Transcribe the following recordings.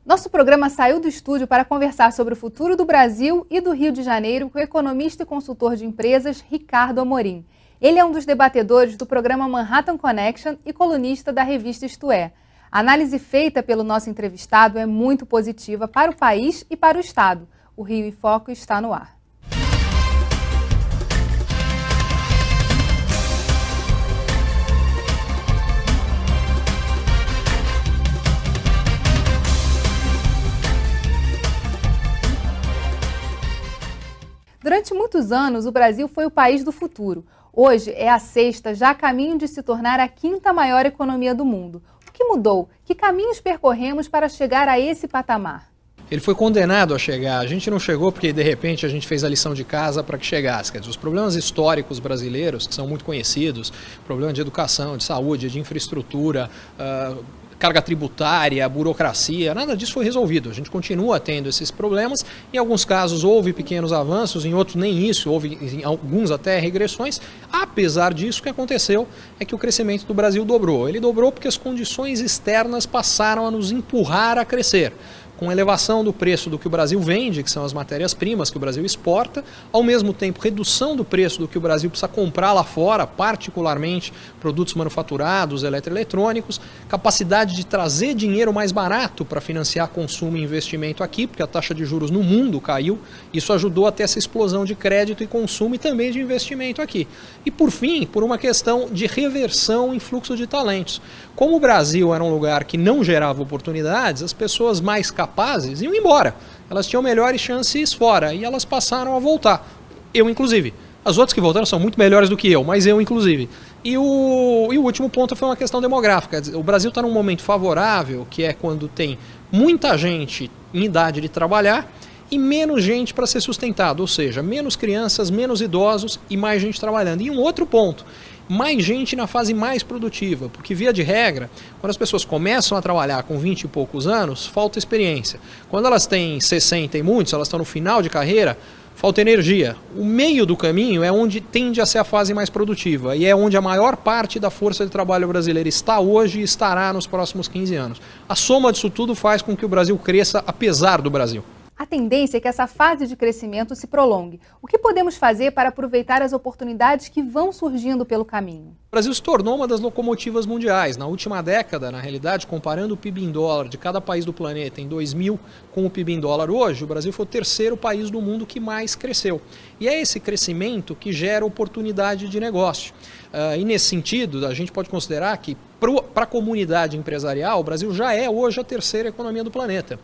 Nosso programa saiu do estúdio para conversar sobre o futuro do Brasil e do Rio de Janeiro com o economista e consultor de empresas Ricardo Amorim. Ele é um dos debatedores do programa Manhattan Connection e colunista da revista Isto É. A análise feita pelo nosso entrevistado é muito positiva para o país e para o Estado. O Rio em Foco está no ar. Durante muitos anos, o Brasil foi o país do futuro. Hoje é a sexta, já a caminho de se tornar a quinta maior economia do mundo. O que mudou? Que caminhos percorremos para chegar a esse patamar? Ele foi condenado a chegar. A gente não chegou porque, de repente, a gente fez a lição de casa para que chegasse. Quer dizer, os problemas históricos brasileiros, que são muito conhecidos, problema de educação, de saúde, de infraestrutura, carga tributária, burocracia, nada disso foi resolvido. A gente continua tendo esses problemas. Em alguns casos houve pequenos avanços, em outros nem isso, houve em alguns até regressões. Apesar disso, o que aconteceu é que o crescimento do Brasil dobrou. Ele dobrou porque as condições externas passaram a nos empurrar a crescer. Com elevação do preço do que o Brasil vende, que são as matérias-primas que o Brasil exporta, ao mesmo tempo redução do preço do que o Brasil precisa comprar lá fora, particularmente produtos manufaturados, eletroeletrônicos, capacidade de trazer dinheiro mais barato para financiar consumo e investimento aqui, porque a taxa de juros no mundo caiu, isso ajudou a ter essa explosão de crédito e consumo e também de investimento aqui. E por fim, por uma questão de reversão em fluxo de talentos. Como o Brasil era um lugar que não gerava oportunidades, as pessoas mais capazes iam embora. Elas tinham melhores chances fora e elas passaram a voltar. Eu, inclusive. As outras que voltaram são muito melhores do que eu, mas eu, inclusive. E o último ponto foi uma questão demográfica. O Brasil está num momento favorável, que é quando tem muita gente em idade de trabalhar e menos gente para ser sustentado, ou seja, menos crianças, menos idosos e mais gente trabalhando. E um outro ponto, mais gente na fase mais produtiva, porque via de regra, quando as pessoas começam a trabalhar com 20 e poucos anos, falta experiência. Quando elas têm 60 e muitos, elas estão no final de carreira, falta energia. O meio do caminho é onde tende a ser a fase mais produtiva e é onde a maior parte da força de trabalho brasileira está hoje e estará nos próximos 15 anos. A soma disso tudo faz com que o Brasil cresça apesar do Brasil. A tendência é que essa fase de crescimento se prolongue. O que podemos fazer para aproveitar as oportunidades que vão surgindo pelo caminho? O Brasil se tornou uma das locomotivas mundiais. Na última década, na realidade, comparando o PIB em dólar de cada país do planeta em 2000 com o PIB em dólar hoje, o Brasil foi o terceiro país do mundo que mais cresceu. E é esse crescimento que gera oportunidade de negócio. E nesse sentido, a gente pode considerar que para a comunidade empresarial, o Brasil já é hoje a terceira economia do planeta.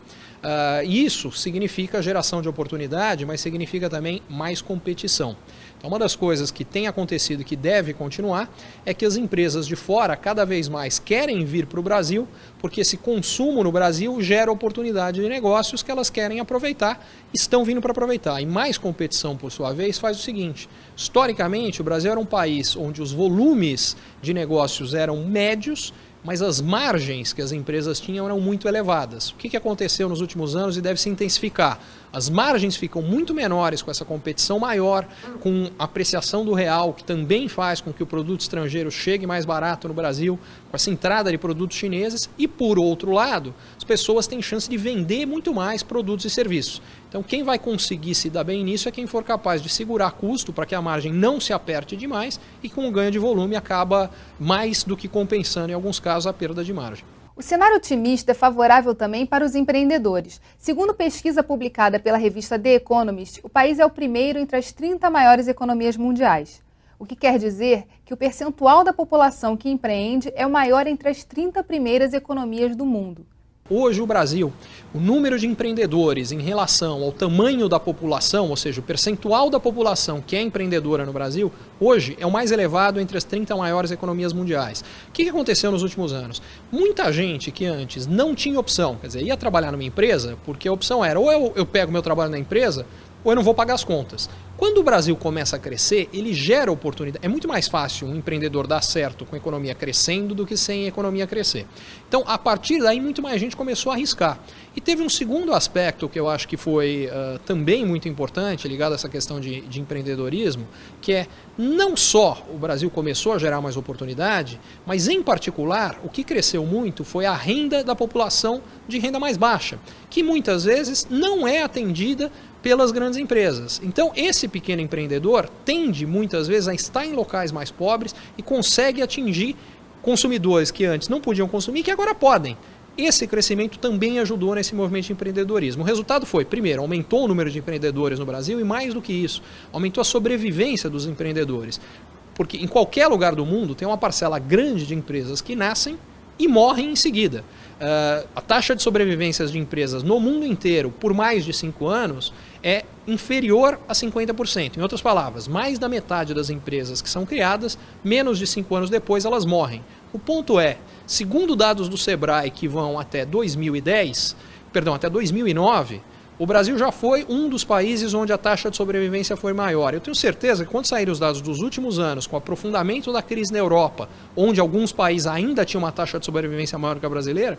Isso significa geração de oportunidade, mas significa também mais competição. Então, uma das coisas que tem acontecido e que deve continuar é que as empresas de fora cada vez mais querem vir para o Brasil, porque esse consumo no Brasil gera oportunidade de negócios que elas querem aproveitar, estão vindo para aproveitar. E mais competição, por sua vez, faz o seguinte: historicamente, o Brasil era um país onde os volumes de negócios eram médios, mas as margens que as empresas tinham eram muito elevadas. O que aconteceu nos últimos anos e deve se intensificar? As margens ficam muito menores com essa competição maior, com a apreciação do real, que também faz com que o produto estrangeiro chegue mais barato no Brasil, com essa entrada de produtos chineses, e por outro lado, as pessoas têm chance de vender muito mais produtos e serviços. Então quem vai conseguir se dar bem nisso é quem for capaz de segurar custo para que a margem não se aperte demais e com o ganho de volume acaba mais do que compensando em alguns casos a perda de margem. O cenário otimista é favorável também para os empreendedores. Segundo pesquisa publicada pela revista The Economist, o país é o primeiro entre as 30 maiores economias mundiais. O que quer dizer que o percentual da população que empreende é o maior entre as 30 primeiras economias do mundo. Hoje o Brasil, o número de empreendedores em relação ao tamanho da população, ou seja, o percentual da população que é empreendedora no Brasil, hoje é o mais elevado entre as 30 maiores economias mundiais. O que aconteceu nos últimos anos? Muita gente que antes não tinha opção, quer dizer, ia trabalhar numa empresa, porque a opção era ou eu pego meu trabalho na empresa, ou eu não vou pagar as contas. Quando o Brasil começa a crescer, ele gera oportunidade. É muito mais fácil um empreendedor dar certo com a economia crescendo do que sem a economia crescer. Então, a partir daí, muito mais gente começou a arriscar. E teve um segundo aspecto que eu acho que foi também muito importante, ligado a essa questão de empreendedorismo, que é não só o Brasil começou a gerar mais oportunidade, mas, em particular, o que cresceu muito foi a renda da população de renda mais baixa, que muitas vezes não é atendida pelas grandes empresas. Então, esse pequeno empreendedor tende muitas vezes a estar em locais mais pobres e consegue atingir consumidores que antes não podiam consumir e que agora podem. Esse crescimento também ajudou nesse movimento de empreendedorismo. O resultado foi, primeiro, aumentou o número de empreendedores no Brasil e, mais do que isso, aumentou a sobrevivência dos empreendedores. Porque em qualquer lugar do mundo tem uma parcela grande de empresas que nascem e morrem em seguida. A taxa de sobrevivência de empresas no mundo inteiro por mais de 5 anos é inferior a 50%. Em outras palavras, mais da metade das empresas que são criadas, menos de 5 anos depois elas morrem. O ponto é, segundo dados do Sebrae que vão até 2009, o Brasil já foi um dos países onde a taxa de sobrevivência foi maior. Eu tenho certeza que quando saírem os dados dos últimos anos, com o aprofundamento da crise na Europa, onde alguns países ainda tinham uma taxa de sobrevivência maior que a brasileira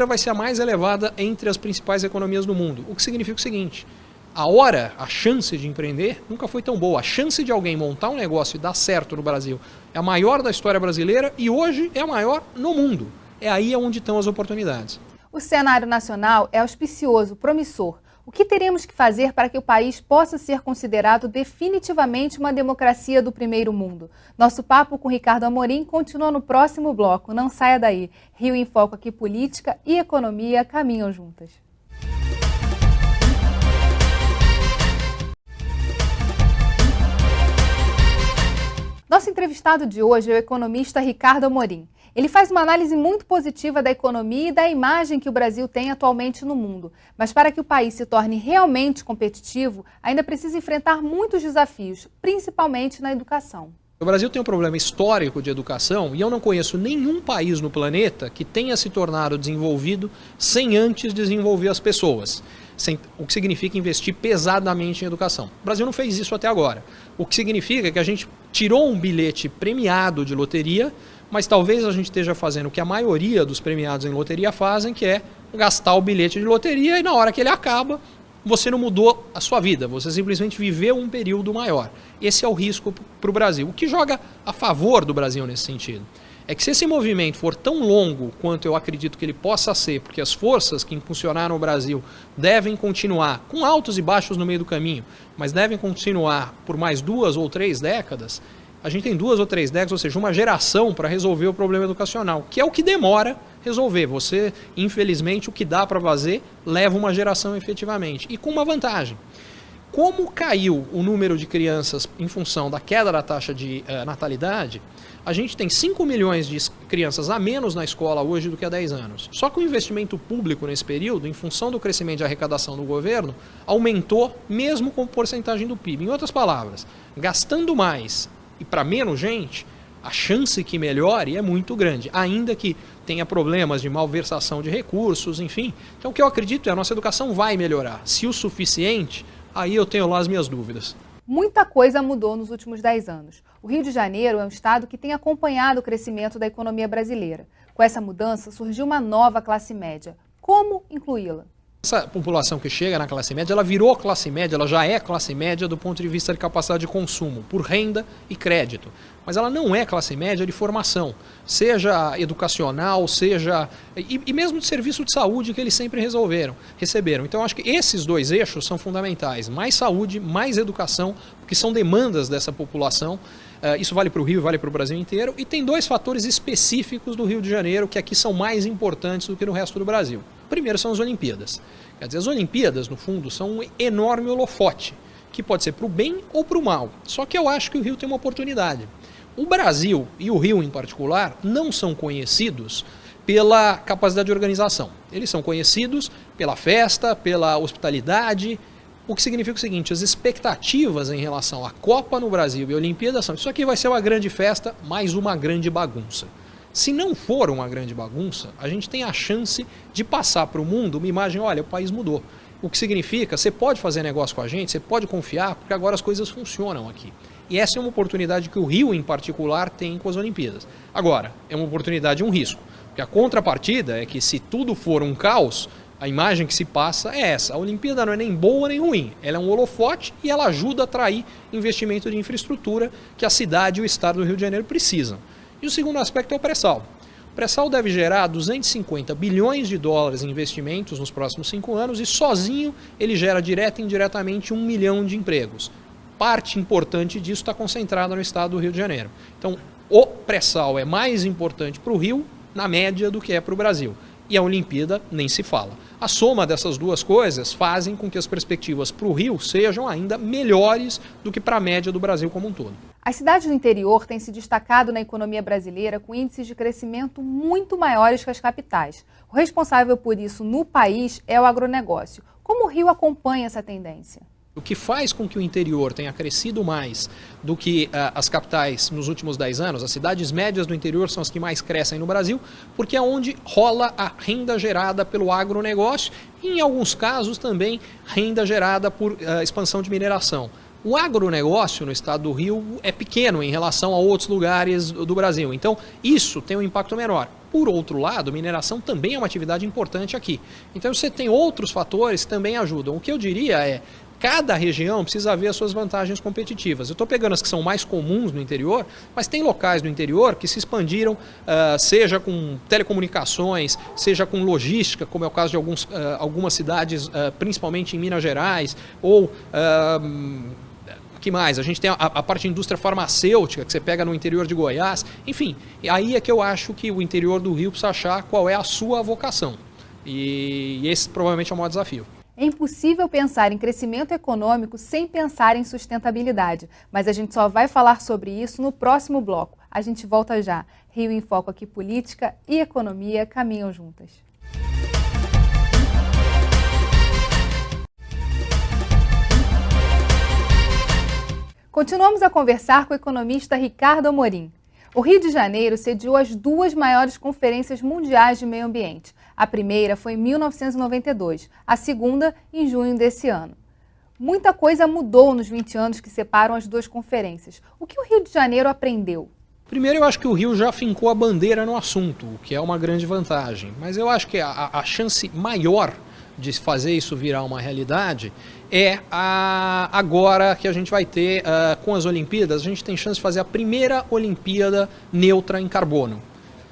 vai ser a mais elevada entre as principais economias do mundo. O que significa o seguinte, a chance de empreender nunca foi tão boa. A chance de alguém montar um negócio e dar certo no Brasil é a maior da história brasileira e hoje é a maior no mundo. É aí onde estão as oportunidades. O cenário nacional é auspicioso, promissor. O que teremos que fazer para que o país possa ser considerado definitivamente uma democracia do primeiro mundo? Nosso papo com Ricardo Amorim continua no próximo bloco. Não saia daí. Rio em Foco aqui, política e economia caminham juntas. Nosso entrevistado de hoje é o economista Ricardo Amorim. Ele faz uma análise muito positiva da economia e da imagem que o Brasil tem atualmente no mundo. Mas para que o país se torne realmente competitivo, ainda precisa enfrentar muitos desafios, principalmente na educação. O Brasil tem um problema histórico de educação e eu não conheço nenhum país no planeta que tenha se tornado desenvolvido sem antes desenvolver as pessoas. O que significa investir pesadamente em educação. O Brasil não fez isso até agora. O que significa que a gente tirou um bilhete premiado de loteria, mas talvez a gente esteja fazendo o que a maioria dos premiados em loteria fazem, que é gastar o bilhete de loteria e na hora que ele acaba, você não mudou a sua vida, você simplesmente viveu um período maior. Esse é o risco para o Brasil. O que joga a favor do Brasil nesse sentido é que se esse movimento for tão longo quanto eu acredito que ele possa ser, porque as forças que impulsionaram o Brasil devem continuar, com altos e baixos no meio do caminho, mas devem continuar por mais 2 ou 3 décadas, a gente tem 2 ou 3 décadas, ou seja, uma geração para resolver o problema educacional, que é o que demora resolver. Você, infelizmente, o que dá para fazer leva uma geração efetivamente. E com uma vantagem. Como caiu o número de crianças em função da queda da taxa de natalidade, a gente tem 5 milhões de crianças a menos na escola hoje do que há 10 anos. Só que o investimento público nesse período, em função do crescimento de arrecadação do governo, aumentou mesmo com porcentagem do PIB. Em outras palavras, gastando mais e para menos gente, a chance que melhore é muito grande, ainda que tenha problemas de malversação de recursos, enfim. Então o que eu acredito é que a nossa educação vai melhorar. Se o suficiente, aí eu tenho lá as minhas dúvidas. Muita coisa mudou nos últimos 10 anos. O Rio de Janeiro é um estado que tem acompanhado o crescimento da economia brasileira. Com essa mudança, surgiu uma nova classe média. Como incluí-la? Essa população que chega na classe média, ela virou classe média, ela já é classe média do ponto de vista de capacidade de consumo, por renda e crédito. Mas ela não é classe média de formação, seja educacional, seja e mesmo de serviço de saúde que eles sempre receberam. Então acho que esses 2 eixos são fundamentais, mais saúde, mais educação, que são demandas dessa população. Isso vale para o Rio, vale para o Brasil inteiro, e tem 2 fatores específicos do Rio de Janeiro que aqui são mais importantes do que no resto do Brasil. Primeiro são as Olimpíadas. Quer dizer, as Olimpíadas, no fundo, são um enorme holofote, que pode ser para o bem ou para o mal. Só que eu acho que o Rio tem uma oportunidade. O Brasil, e o Rio em particular, não são conhecidos pela capacidade de organização. Eles são conhecidos pela festa, pela hospitalidade, o que significa o seguinte, as expectativas em relação à Copa no Brasil e a Olimpíada são, isso aqui vai ser uma grande festa, mais uma grande bagunça. Se não for uma grande bagunça, a gente tem a chance de passar para o mundo uma imagem, olha, o país mudou. O que significa, você pode fazer negócio com a gente, você pode confiar, porque agora as coisas funcionam aqui. E essa é uma oportunidade que o Rio, em particular, tem com as Olimpíadas. Agora, é uma oportunidade e um risco, porque a contrapartida é que se tudo for um caos, a imagem que se passa é essa. A Olimpíada não é nem boa nem ruim, ela é um holofote e ela ajuda a atrair investimento de infraestrutura que a cidade e o estado do Rio de Janeiro precisam. E o segundo aspecto é o pré-sal. O pré-sal deve gerar 250 bilhões de dólares em investimentos nos próximos 5 anos e sozinho ele gera direta e indiretamente 1 milhão de empregos. Parte importante disso está concentrada no estado do Rio de Janeiro. Então, o pré-sal é mais importante para o Rio, na média, do que é para o Brasil. E a Olimpíada nem se fala. A soma dessas duas coisas fazem com que as perspectivas para o Rio sejam ainda melhores do que para a média do Brasil como um todo. As cidades do interior têm se destacado na economia brasileira com índices de crescimento muito maiores que as capitais. O responsável por isso no país é o agronegócio. Como o Rio acompanha essa tendência? O que faz com que o interior tenha crescido mais do que as capitais nos últimos 10 anos, as cidades médias do interior são as que mais crescem no Brasil, porque é onde rola a renda gerada pelo agronegócio e, em alguns casos, também renda gerada por expansão de mineração. O agronegócio no estado do Rio é pequeno em relação a outros lugares do Brasil, então isso tem um impacto menor. Por outro lado, mineração também é uma atividade importante aqui. Então você tem outros fatores que também ajudam. O que eu diria é, cada região precisa ver as suas vantagens competitivas. Eu estou pegando as que são mais comuns no interior, mas tem locais no interior que se expandiram, seja com telecomunicações, seja com logística, como é o caso de algumas cidades, principalmente em Minas Gerais, ou... que mais? A gente tem a parte de indústria farmacêutica, que você pega no interior de Goiás. Enfim, aí é que eu acho que o interior do Rio precisa achar qual é a sua vocação. E esse provavelmente é o maior desafio. É impossível pensar em crescimento econômico sem pensar em sustentabilidade. Mas a gente só vai falar sobre isso no próximo bloco. A gente volta já. Rio em Foco aqui, política e economia caminham juntas. Continuamos a conversar com o economista Ricardo Amorim. O Rio de Janeiro sediou as 2 maiores conferências mundiais de meio ambiente. A primeira foi em 1992, a segunda em junho desse ano. Muita coisa mudou nos 20 anos que separam as 2 conferências. O que o Rio de Janeiro aprendeu? Primeiro, eu acho que o Rio já fincou a bandeira no assunto, o que é uma grande vantagem. Mas eu acho que a chance maior de fazer isso virar uma realidade é agora que a gente vai ter com as Olimpíadas, a gente tem chance de fazer a primeira Olimpíada neutra em carbono.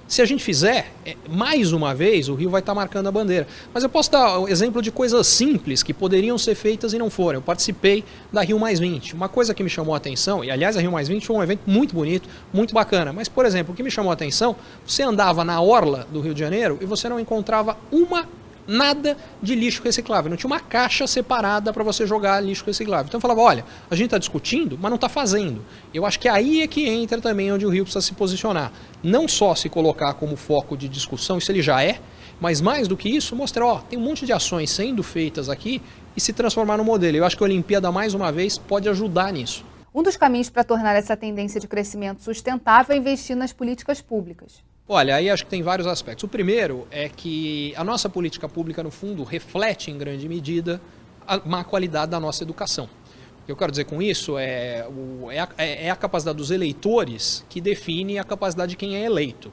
Se a gente fizer, mais uma vez, o Rio vai estar marcando a bandeira. Mas eu posso dar um exemplo de coisas simples que poderiam ser feitas e não foram. Eu participei da Rio+20. Uma coisa que me chamou a atenção, e aliás a Rio+20 foi um evento muito bonito, muito bacana. Mas, por exemplo, o que me chamou a atenção, você andava na orla do Rio de Janeiro e você não encontrava nada de lixo reciclável, não tinha uma caixa separada para você jogar lixo reciclável. Então eu falava, olha, a gente está discutindo, mas não está fazendo. Eu acho que aí é que entra também onde o Rio precisa se posicionar. Não só se colocar como foco de discussão, isso ele já é, mas mais do que isso, mostrar, ó, tem um monte de ações sendo feitas aqui e se transformar no modelo. Eu acho que a Olimpíada, mais uma vez, pode ajudar nisso. Um dos caminhos para tornar essa tendência de crescimento sustentável é investir nas políticas públicas. Olha, aí acho que tem vários aspectos. O primeiro é que a nossa política pública, no fundo, reflete em grande medida a má qualidade da nossa educação. O que eu quero dizer com isso é a capacidade dos eleitores que define a capacidade de quem é eleito.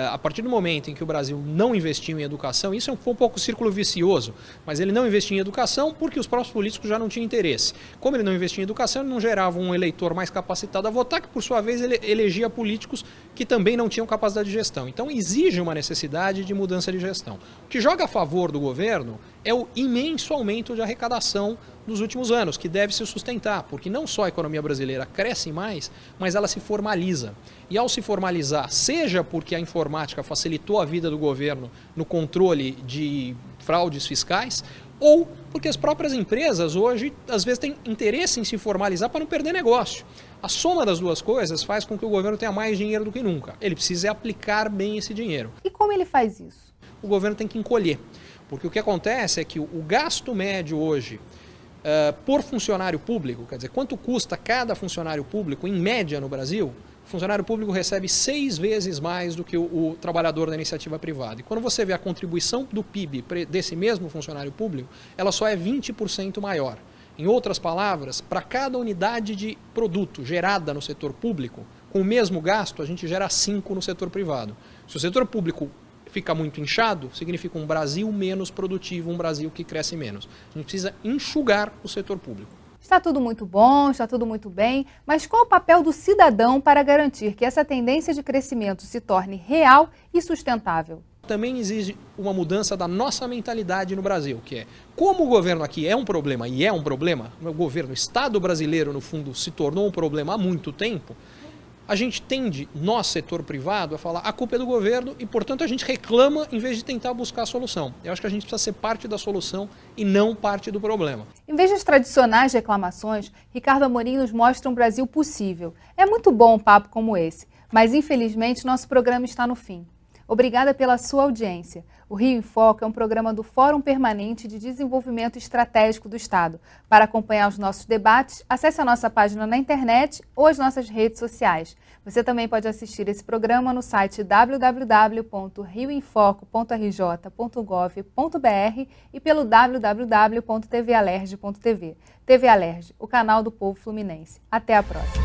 A partir do momento em que o Brasil não investiu em educação, isso foi um pouco círculo vicioso, mas ele não investia em educação porque os próprios políticos já não tinham interesse. Como ele não investia em educação, ele não gerava um eleitor mais capacitado a votar, que por sua vez ele elegia políticos que também não tinham capacidade de gestão. Então exige uma necessidade de mudança de gestão. O que joga a favor do governo é o imenso aumento de arrecadação nos últimos anos, que deve se sustentar, porque não só a economia brasileira cresce mais, mas ela se formaliza. E ao se formalizar, seja porque a informática facilitou a vida do governo no controle de fraudes fiscais, ou porque as próprias empresas hoje, às vezes, têm interesse em se formalizar para não perder negócio. A soma das duas coisas faz com que o governo tenha mais dinheiro do que nunca. Ele precisa aplicar bem esse dinheiro. E como ele faz isso? O governo tem que encolher, porque o que acontece é que o gasto médio hoje, por funcionário público, quer dizer, quanto custa cada funcionário público, em média no Brasil, o funcionário público recebe 6 vezes mais do que o trabalhador da iniciativa privada. E quando você vê a contribuição do PIB desse mesmo funcionário público, ela só é 20% maior. Em outras palavras, para cada unidade de produto gerada no setor público, com o mesmo gasto, a gente gera 5 no setor privado. Se o setor público fica muito inchado, significa um Brasil menos produtivo, um Brasil que cresce menos. A gente precisa enxugar o setor público. Está tudo muito bom, está tudo muito bem, mas qual o papel do cidadão para garantir que essa tendência de crescimento se torne real e sustentável? Também exige uma mudança da nossa mentalidade no Brasil, que é, como o governo aqui é um problema, e é um problema, o Estado brasileiro, no fundo, se tornou um problema há muito tempo, a gente tende, nós, setor privado, a falar a culpa é do governo e, portanto, a gente reclama em vez de tentar buscar a solução. Eu acho que a gente precisa ser parte da solução e não parte do problema. Em vez das tradicionais reclamações, Ricardo Amorim nos mostra um Brasil possível. É muito bom um papo como esse, mas infelizmente nosso programa está no fim. Obrigada pela sua audiência. O Rio em Foco é um programa do Fórum Permanente de Desenvolvimento Estratégico do Estado. Para acompanhar os nossos debates, acesse a nossa página na internet ou as nossas redes sociais. Você também pode assistir esse programa no site www.rioemfoco.rj.gov.br e pelo www.tvalerj.tv. TV Alerj, o canal do povo fluminense. Até a próxima.